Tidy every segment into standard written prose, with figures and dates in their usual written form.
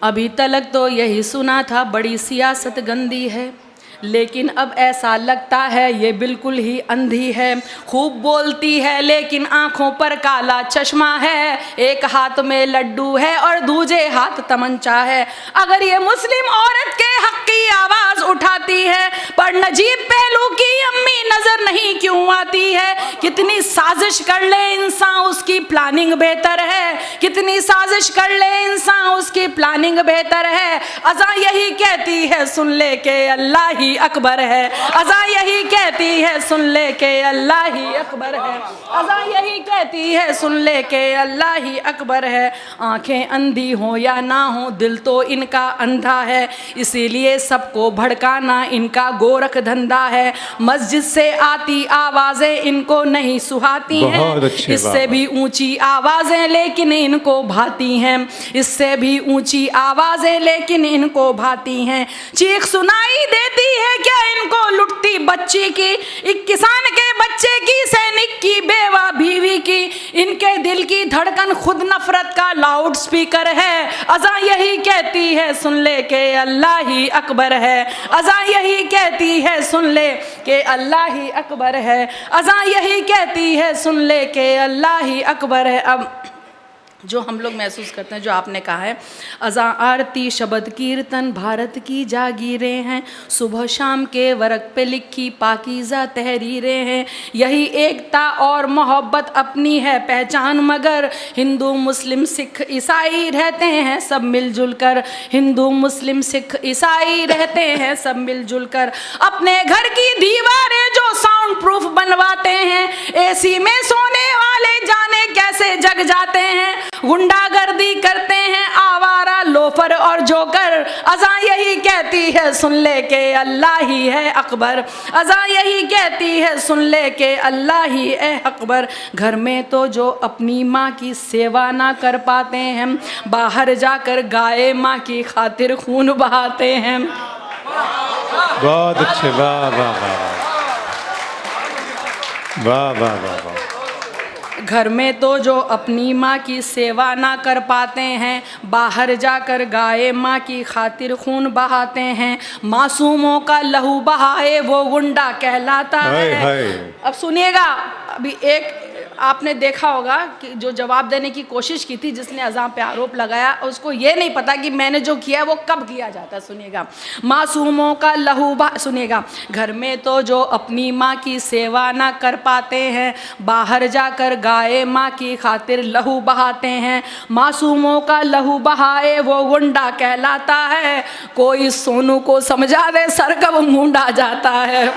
अभी तक तो यही सुना था बड़ी सियासत गंदी है, लेकिन अब ऐसा लगता है ये बिल्कुल ही अंधी है। खूब बोलती है लेकिन आंखों पर काला चश्मा है, एक हाथ में लड्डू है और दूजे हाथ तमंचा है। अगर ये मुस्लिम औरत के हक की आवाज उठाती है, पर नजीब पहलू की अम्मी नजर नहीं क्यों आती है? कितनी साजिश कर ले इंसान उसकी प्लानिंग बेहतर है, कितनी साजिश कर ले इंसान उसकी प्लानिंग बेहतर है। अज़ा यही कहती है सुन ले के अल्लाह ही अकबर है, अज़ा यही कहती है सुन ले के अल्लाह ही अकबर है, अज़ा यही कहती है सुन ले के अल्लाह ही अकबर है। आंखें अंधी हो या ना हो दिल तो इनका अंधा है, इसीलिए सबको भड़काना इनका गोरख धंधा है। मस्जिद से आती आवाजें इनको नहीं सुहाती हैं, इससे भी ऊंची आवाजें लेकिन इनको भाती हैं, इससे भी ऊंची आवाजें लेकिन इनको भाती हैं। चीख सुनाई देती है क्या इनको लुटती बच्ची की, एक किसान के बच्चे की, सैनिक की, बेवा बीवी की। इनके दिल की धड़कन खुद नफरत का लाउड स्पीकर है। अज़ा यही कहती है सुन ले के अल्लाह ही अकबर है, अज़ा यही कहती है सुन ले के अल्लाह ही अकबर है, अज़ा यही कहती है सुन ले के अल्लाह ही अकबर है। अब जो हम लोग महसूस करते हैं, जो आपने कहा है, अज़ा आरती शब्द कीर्तन भारत की जागीरें हैं, सुबह शाम के वर्क पे लिखी पाकीज़ा तहरीरें हैं। यही एकता और मोहब्बत अपनी है पहचान, मगर हिंदू मुस्लिम सिख ईसाई रहते हैं सब मिलजुल कर, हिंदू मुस्लिम सिख ईसाई रहते हैं सब मिलजुल कर। अपने घर की दीवारें जो साउंड प्रूफ बनवाते हैं, एसी में सोने वाले जाने कैसे जग जाते हैं। गुंडागर्दी करते हैं आवारा लोफर और जोकर। अज़ा यही कहती है सुन ले के अल्लाह ही है अकबर, अज़ा यही कहती है सुन ले के अल्लाह ही है अकबर। घर में तो जो अपनी माँ की सेवा ना कर पाते हैं, बाहर जाकर गाय माँ की खातिर खून बहाते हैं। बहुत अच्छे, वाह वाह वाह वाह वाह वाह वाह। घर में तो जो अपनी माँ की सेवा ना कर पाते हैं, बाहर जाकर गाय माँ की खातिर खून बहाते हैं। मासूमों का लहू बहाए वो गुंडा कहलाता है। अब सुनिएगा, अभी एक आपने देखा होगा कि जो जवाब देने की कोशिश की थी, जिसने अज़ा पे आरोप लगाया, उसको ये नहीं पता कि मैंने जो किया है वो कब किया जाता है। सुनिएगा, मासूमों का लहू सुनिएगा, घर में तो जो अपनी माँ की सेवा ना कर पाते हैं, बाहर जाकर गाय माँ की खातिर लहू बहाते हैं। मासूमों का लहू बहाए वो गुंडा कहलाता है। कोई सोनू को समझा दे सर कब मूंडा जाता है,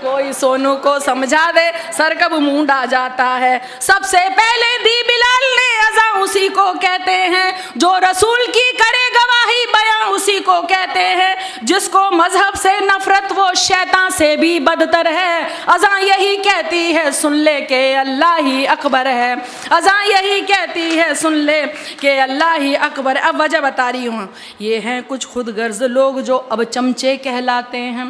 कोई सोनू को समझा दे सर कब मूंडा जाता है। सबसे पहले दी बिलाल ने अज़ा उसी को कहते हैं, जो रसूल की करे गवाही बयां उसी को कहते हैं। जिसको मजहब से नफरत वो शैतान से भी बदतर है। अज़ा यही कहती है सुन ले के अल्लाह ही अकबर है, अज़ा यही कहती है सुन ले के अल्लाह ही अकबर। अब वजह बता रही हूँ, ये हैं कुछ खुद गर्ज लोग जो अब चमचे कहलाते हैं,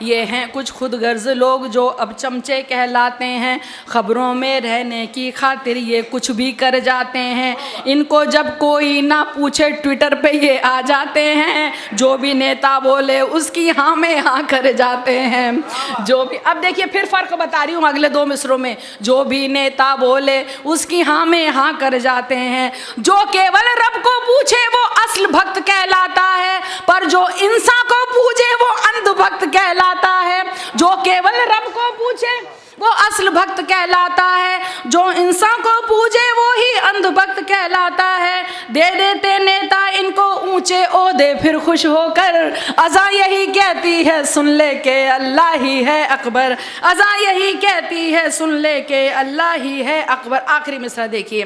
ये हैं कुछ खुद गर्ज लोग जो अब चमचे कहलाते हैं। खबरों में रहने की खातिर ये कुछ भी कर जाते हैं। इनको जब कोई ना पूछे ट्विटर पे ये आ जाते हैं, जो भी नेता बोले उसकी हाँ में हाँ कर जाते हैं। जो भी, अब देखिए फिर फ़र्क बता रही हूँ अगले दो मिसरों में, जो भी नेता बोले उसकी हाँ में हाँ कर जाते हैं। जो केवल रब को पूछे वो असल भक्त कहलाता है, पर जो इंसान को पूछे वो अंधभक्त कहलाता है। जो केवल रब को पूछे वो असल भक्त कहलाता है, जो इंसान को पूछे वो ही अंधभक्त कहलाता है। दे देते नेता इनको ऊंचे ओहदे फिर खुश होकर। अज़ा यही कहती है सुन ले के अल्लाह ही है अकबर, अज़ा यही कहती है सुन ले के अल्लाह ही है अकबर। आखिरी मिसरा देखिए,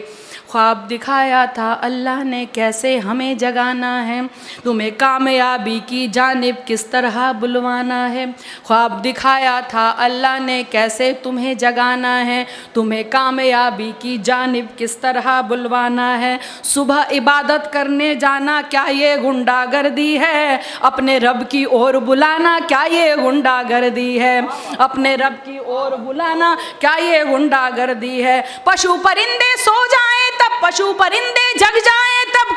ख्वाब दिखाया था अल्लाह ने कैसे हमें जगाना है, तुम्हें कामयाबी की जानिब किस तरह बुलवाना है। ख्वाब दिखाया था अल्लाह ने कैसे तुम्हें जगाना है, तुम्हें कामयाबी की जानिब किस तरह बुलवाना है। सुबह इबादत करने जाना क्या ये गुंडागर्दी है, अपने रब की ओर बुलाना क्या ये गुंडागर्दी है, अपने रब की ओर बुलाना क्या ये गुंडागर्दी है। पशु परिंदे सो जाएं तब पशु परिंदे जग जाएं तब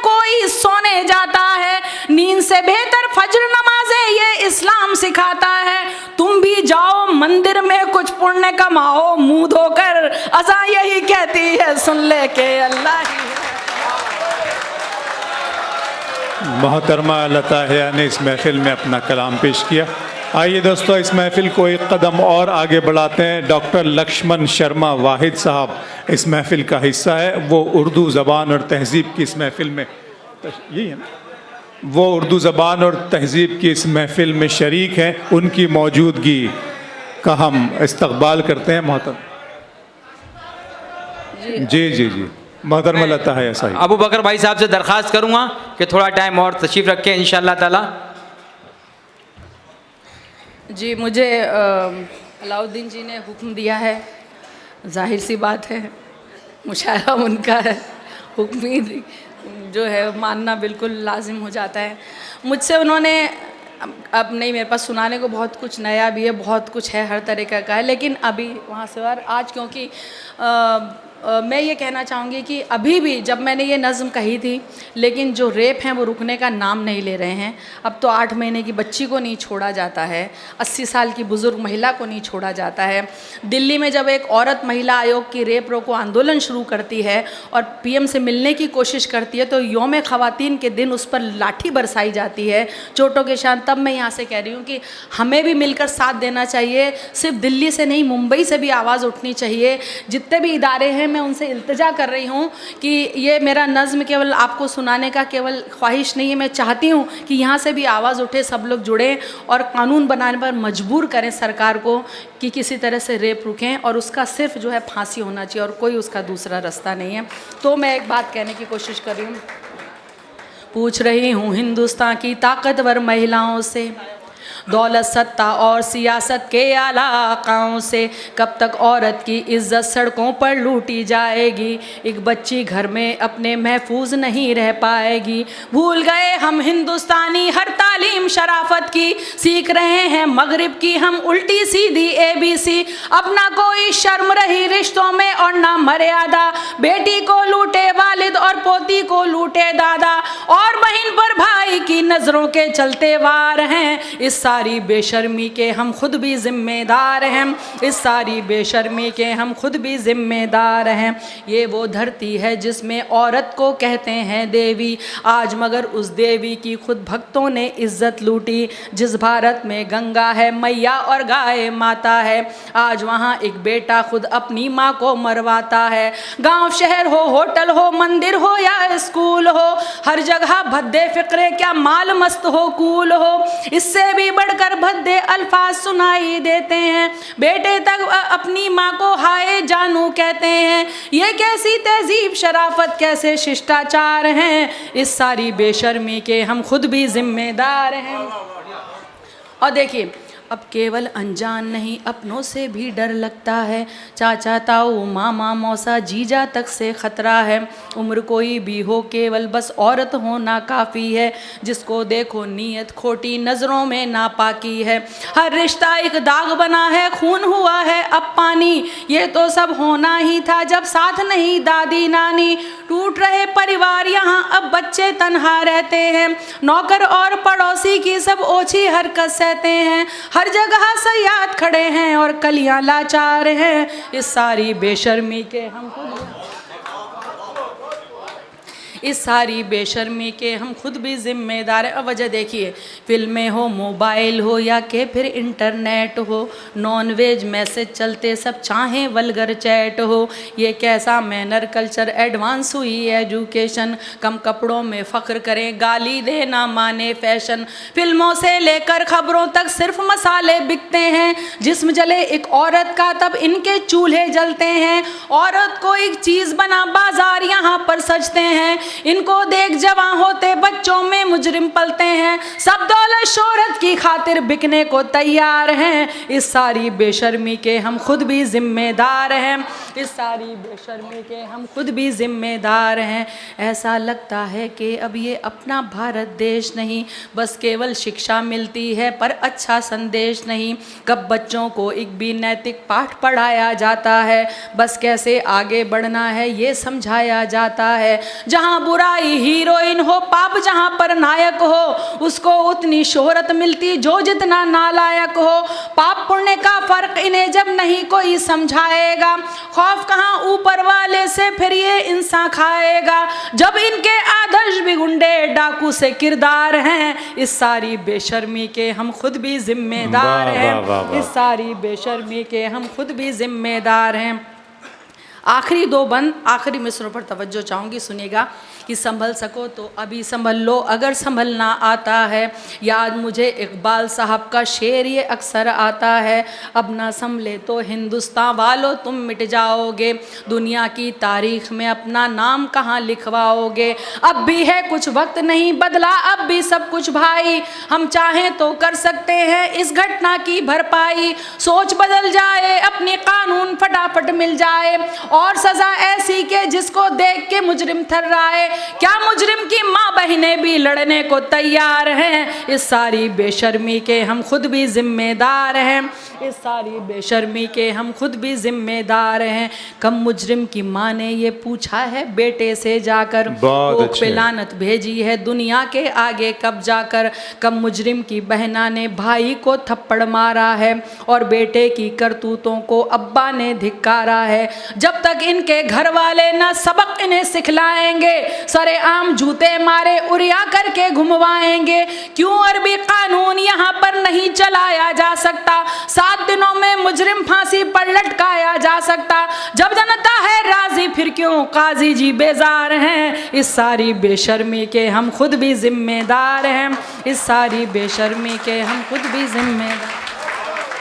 सिखाता है। तुम भी जाओ मंदिर में कुछ पुण्य कमाओ, मुंह धोकर अज़ां यही कहती है सुन ले के अल्लाह ही है। मोहतरमा लता हया ने इस महफिल में अपना कलाम पेश किया। आइए दोस्तों, इस महफिल को एक कदम और आगे बढ़ाते हैं। डॉक्टर लक्ष्मण शर्मा वाहिद साहब इस महफिल का हिस्सा है। वो उर्दू ज़बान और तहज़ीब की इस महफिल में, यही है ना, वो उर्दू ज़बान और तहज़ीब की इस महफिल में शरीक हैं। उनकी मौजूदगी का हम इस्तकबाल करते हैं। मोहतरम जी जी जी, मोहतरमा लता हया साहिब। अबू बकर भाई साहब से दरख्वास्त करूँगा कि थोड़ा टाइम और तशरीफ़ रखें इंशाअल्लाह ताला। जी, मुझे अलाउद्दीन जी ने हुक्म दिया है, जाहिर सी बात है मुशायरा उनका है, हुक्म ही जो है मानना बिल्कुल लाजिम हो जाता है। मुझसे उन्होंने अब नहीं, मेरे पास सुनाने को बहुत कुछ नया भी है, बहुत कुछ है, हर तरीक़े का है, लेकिन अभी वहाँ से और आज क्योंकि मैं ये कहना चाहूँगी कि अभी भी जब मैंने ये नज़्म कही थी, लेकिन जो रेप हैं वो रुकने का नाम नहीं ले रहे हैं। अब तो 8 महीने की बच्ची को नहीं छोड़ा जाता है, 80 साल की बुज़ुर्ग महिला को नहीं छोड़ा जाता है। दिल्ली में जब एक औरत महिला आयोग की रेप रोको आंदोलन शुरू करती है और पीएम से मिलने की कोशिश करती है, तो यौम ख़वातीन के दिन उस पर लाठी बरसाई जाती है चोटों के शान। तब मैं यहाँ से कह रही हूँ कि हमें भी मिलकर साथ देना चाहिए। सिर्फ दिल्ली से नहीं, मुंबई से भी आवाज़ उठनी चाहिए। जितने भी इदारे हैं, मैं उनसे इल्तिजा कर रही हूँ कि ये मेरा नज़्म केवल आपको सुनाने का केवल ख्वाहिश नहीं है, मैं चाहती हूँ कि यहाँ से भी आवाज़ उठे, सब लोग जुड़ें और कानून बनाने पर मजबूर करें सरकार को कि किसी तरह से रेप रुकें, और उसका सिर्फ जो है फांसी होना चाहिए और कोई उसका दूसरा रास्ता नहीं है। तो मैं एक बात कहने की कोशिश कर रही हूँ, पूछ रही हूँ हिंदुस्तान की ताकतवर महिलाओं से, दौलत सत्ता और सियासत के इलाक़ाओं से, कब तक औरत की इज़्ज़त सड़कों पर लूटी जाएगी, एक बच्ची घर में अपने महफूज नहीं रह पाएगी। भूल गए हम हिंदुस्तानी हर तालीम शराफत की, सीख रहे हैं मगरिब की हम उल्टी सीधी ABC। अब ना कोई शर्म रही रिश्तों में और ना मर्यादा, बेटी को लूटे वालिद और पोती को लूटे दादा, और बहन पर भाई की नज़रों के चलते वार हैं। इस सारी बेशर्मी के हम खुद भी ज़िम्मेदार हैं, इस सारी बेशर्मी के हम खुद भी ज़िम्मेदार हैं। ये वो धरती है जिसमें औरत को कहते हैं देवी, आज मगर उस देवी की खुद भक्तों ने इज़्ज़त लूटी। जिस भारत में गंगा है मैया और गाय माता है, आज वहाँ एक बेटा खुद अपनी माँ को मरवाता है। गांव शहर हो, होटल हो, मंदिर हो या स्कूल हो, हर जगह भद्दे फ़िक्रे क्या माल मस्त हो, कूल हो, इससे भी बढ़कर भद्दे अल्फाज सुनाई देते हैं। बेटे तक अपनी माँ को हाय जानू कहते हैं। ये कैसी तहजीब शराफत, कैसे शिष्टाचार हैं, इस सारी बेशर्मी के हम खुद भी जिम्मेदार हैं। और देखिए, अब केवल अनजान नहीं अपनों से भी डर लगता है, चाचा ताऊ मामा मौसा जीजा तक से ख़तरा है। उम्र कोई भी हो केवल बस औरत होना काफ़ी है, जिसको देखो नीयत खोटी नज़रों में नापाकी है। हर रिश्ता एक दाग बना है, खून हुआ है अब पानी, ये तो सब होना ही था जब साथ नहीं दादी नानी। टूट रहे परिवार यहाँ अब बच्चे तन्हा रहते हैं, नौकर और पड़ोसी की सब ओछी हरकत सहते हैं। हर जगह सयाद खड़े हैं और कलियां लाचार हैं, इस सारी बेशर्मी के हम खुद इस सारी बेशर्मी के हम खुद भी ज़िम्मेदार हैं। अब वजह देखिए, फिल्में हो, मोबाइल हो या के फिर इंटरनेट हो, नॉन वेज मैसेज चलते सब चाहें वल्गर चैट हो। ये कैसा मैनर कल्चर, एडवांस हुई एजुकेशन, कम कपड़ों में फ़ख्र करें, गाली देना माने फैशन। फिल्मों से लेकर ख़बरों तक सिर्फ मसाले बिकते हैं, जिस्म जले एक औरत का तब इनके चूल्हे जलते हैं। औरत को एक चीज़ बना बाजार यहाँ पर सजते हैं, इनको देख जवां होते बच्चों में मुजरिम पलते हैं। सब दौलत शोहरत की खातिर बिकने को तैयार हैं, इस सारी बेशर्मी के हम खुद भी जिम्मेदार हैं, इस सारी बेशर्मी के हम खुद भी जिम्मेदार हैं। ऐसा लगता है कि अब ये अपना भारत देश नहीं, बस केवल शिक्षा मिलती है पर अच्छा संदेश नहीं। कब बच्चों को एक भी नैतिक पाठ पढ़ाया जाता है, बस कैसे आगे बढ़ना है ये समझाया जाता है। जहाँ जहाँ बुराई हीरोइन हो, पाप जहाँ पर नायक हो, उसको उतनी शोहरत मिलती जो जितना नालायक हो। पाप पुण्य का फर्क इन्हें जब नहीं कोई समझाएगा, खौफ कहाँ ऊपर वाले से फिर ये इंसान खाएगा। जब इनके आदर्श भी गुंडे डाकू से किरदार हैं, इस सारी बेशर्मी के हम खुद भी जिम्मेदार वाह, हैं। वाह, वाह, वाह। इस सारी बेशर्मी के हम खुद भी जिम्मेदार हैं। आखिरी दो बंद आखिरी मिसरों पर तवज्जो चाहूँगी, सुनिएगा कि संभल सको तो अभी संभल लो अगर संभलना आता है। याद मुझे इकबाल साहब का शेर ये अक्सर आता है, अब ना संभले तो हिंदुस्तान वालों तुम मिट जाओगे, दुनिया की तारीख में अपना नाम कहाँ लिखवाओगे। अब भी है कुछ वक्त नहीं बदला अब भी सब कुछ भाई, हम चाहें तो कर सकते हैं इस घटना की भरपाई। सोच बदल जाए अपनी कानून फटाफट मिल जाए, और सजा ऐसी के जिसको देख के मुजरिम थर्राए। क्या मुजरिम की माँ बहनें भी लड़ने को तैयार हैं, इस सारी बेशर्मी के हम खुद भी जिम्मेदार हैं। इस सारी बेशर्मी के हम खुद भी जिम्मेदार हैं। कम मुजरिम की माँ ने ये पूछा है बेटे से जाकर, बहुत पे लानत भेजी है दुनिया के आगे कब जाकर। कम मुजरिम की बहना ने भाई को थप्पड़ मारा है, और बेटे की करतूतों को अब्बा ने धिक्कारा है। जब तक इनके घर वाले ना सबक इन्हें सिखलाएंगे, सरे आम जूते मारे उरिया करके घुमवाएंगे। क्यों अरबी कानून यहाँ पर नहीं चलाया जा सकता, 7 दिनों में मुजरिम फांसी पर लटकाया जा सकता। जब जनता है राजी फिर क्यों काजी जी बेजार हैं, इस सारी बेशर्मी के हम खुद भी जिम्मेदार हैं। इस सारी बेशर्मी के हम खुद भी जिम्मेदार।